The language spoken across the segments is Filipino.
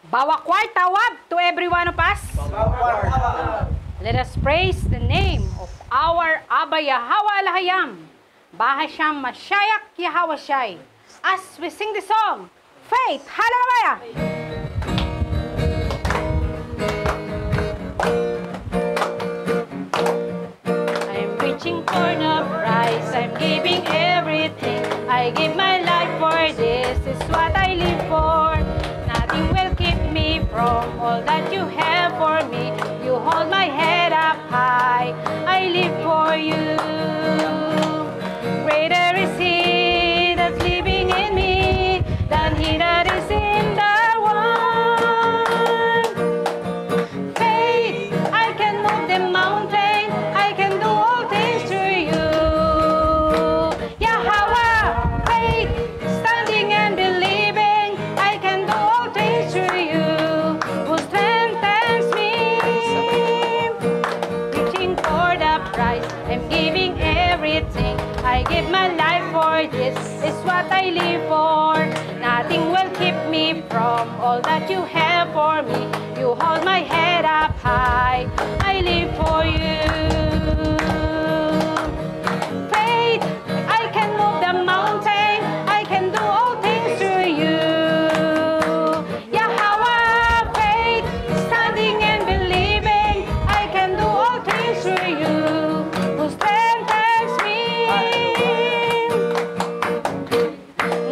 Bawakwar tawab to every one of us. Let us praise the name of our Abba Yahweh Alahayam. Bahasham Mashayak Yahweh Shai. As we sing the song, Faith, Hallelujah! I'm reaching for the prize, I'm giving everything. I give my life for this, is what I live for. Nothing will keep me from all that you have for me. You hold my head up high, I live for you. Greater is He that's living in me than he that is in the world. Faith, I can move the mountain, I can do all things through you. Yahweh, faith, standing and believing, I can do all things through you, who strengthens me. Reaching for the prize, I'm giving everything. I give my life for this, is what I live for. Nothing will keep me from all that you have for me. You hold my head up high, I live for you. Faith, I can move the mountain, I can do all things through you. Yahweh, faith, standing and believing, I can do all things through you, who strengthens me.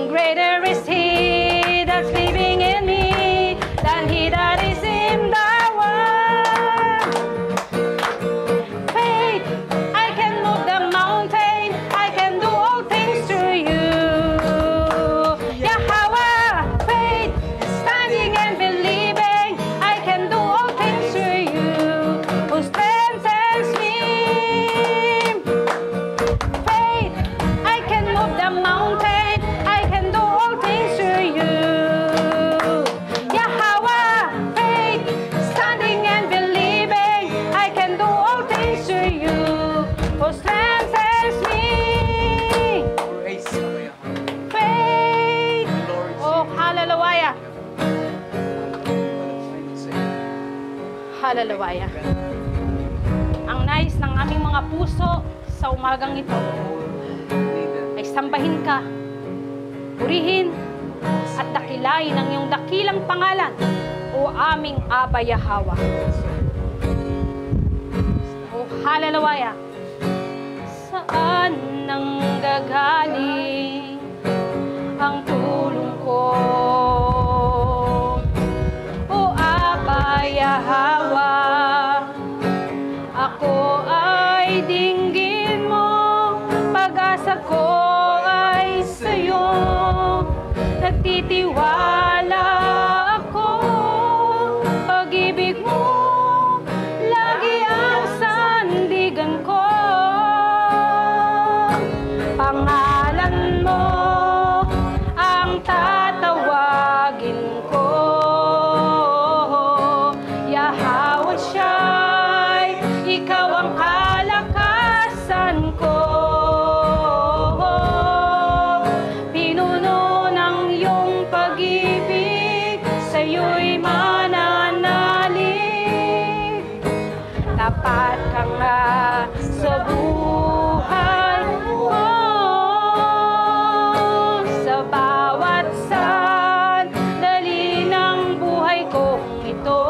Greater is He that's living in me than he that is in the world. Faith, I can move the mountain, I can do all things through you. Yahweh, faith, standing and believing, I can do all things through you, who strengthens me. Faith, I can move the mountain, I can do all things through you. Yahweh, faith, standing and believing, I can do all things through you, who strengthens me. Faith, oh hallelujah, hallelujah. Ang nais ng aming mga puso sa umagang ito ay sambahin ka, purihin at dakilain ang iyong dakilang pangalan, o aming Abba Yahweh. O hallelujah. Saan nanggagaling ang tulong ko? O Abba Yahweh, ako ay dinggin mo, pag-asa ko ay sa'yo, nagtitiwala ako, pag-ibig mo lagi ang sandigan ko. Pangalan mo ang tatawagin ko. Yahweh Shai, ikaw ang kalakasan ko. Pinuno ng iyong pag-ibig, sa'yo'y mananalig. Tapat ka nga sa buhay ko, sa bawat sandali ng buhay kong ito.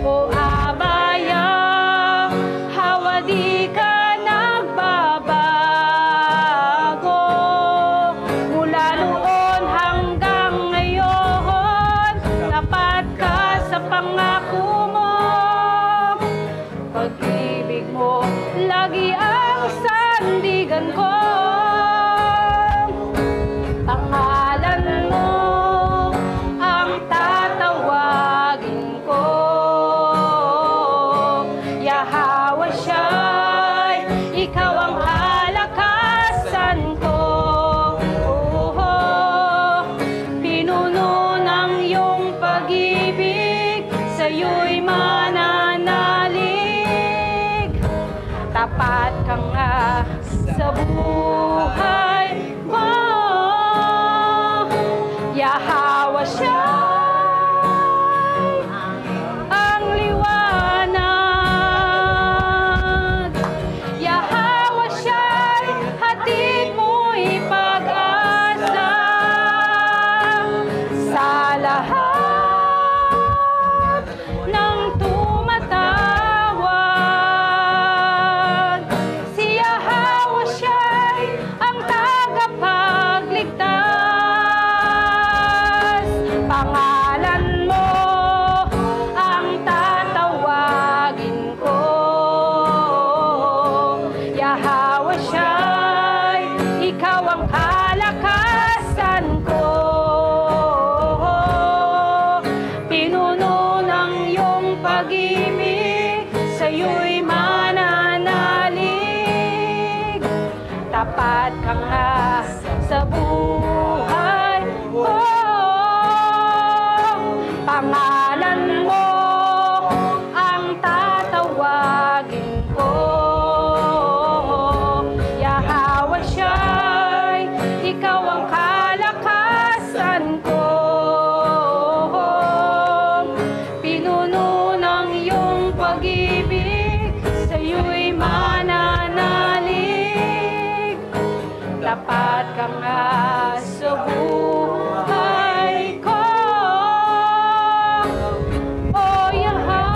O Abba Yahweh, di ka nagbabago, mula noon hanggang ngayon, tapat ka sa pangako mo. Pag-ibig mo lagi ang sandigan ko. Pangalan mo ang tatawagin ko. Yahweh Shai, ikaw ang kalakasan ko. Pinuno ng iyong pag-ibig, sa'yo'y mananalig. Tapat ka nga sa buhay ko. Yahweh tapat ka nga sa buhay ko. Pangalan mo ang tatawagin ko. Yahweh Shai, ikaw ang kalakasan ko. Pinuno ng iyong pag-ibig, sa'yo'y mananalig. Tapat ka nga sa buhay ko. O Yahweh,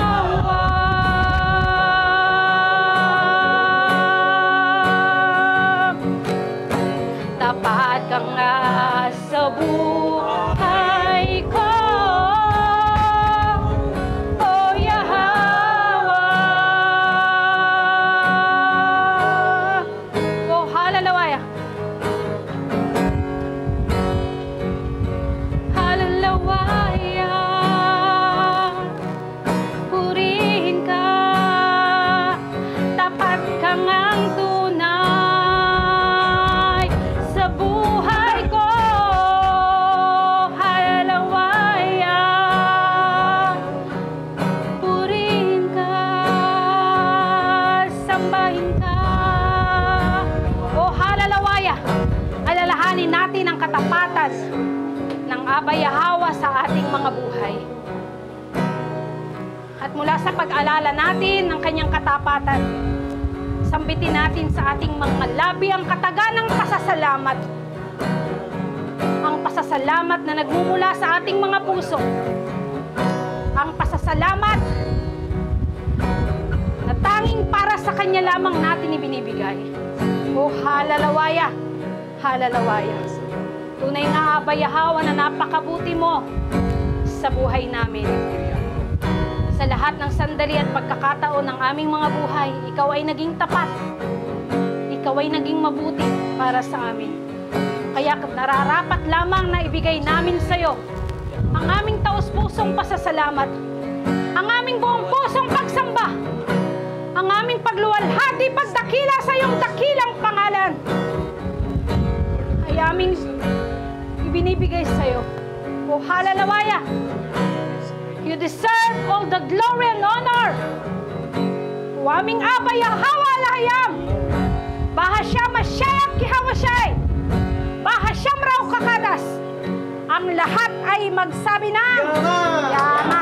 tapat ka nga sa buhay ko. O Yahweh. O hallelujah. Hallelujah. Purihin ka, tapat ka ngang tunay sa buhay ko. Hallelujah. Purihin ka, sambahin ka. O hallelujah. Alalahanin natin ang katapatan ng Aba Yahweh sa ating mga buhay. At mula sa pag-alala natin ng kanyang katapatan, sambitin natin sa ating mga labi ang kataganang pasasalamat. Ang pasasalamat na nagmumula sa ating mga puso. Ang pasasalamat na tanging para sa kanya lamang natin ibinibigay. O hallelujah, hallelujah. Tunay nga Aba Yahweh na napakabuti mo sa buhay namin. Sa lahat ng sandali at pagkakataon ng aming mga buhay, ikaw ay naging tapat. Ikaw ay naging mabuti para sa amin. Kaya nararapat lamang na ibigay namin sa iyo ang aming taos-pusong pasasalamat, ang aming buong pusong pagsamba, ang aming pagluwalhati, pagdakila sa iyong dakilang pangalan. Ay aming ibinibigay sa iyo. O hallelujah. You deserve all the glory and honor. O aming Aba Yahweh lahayam. Bahasyam Masyayam Kihawashay. Bahasyam raw kakadas. Ang lahat ay magsabi ng Yama.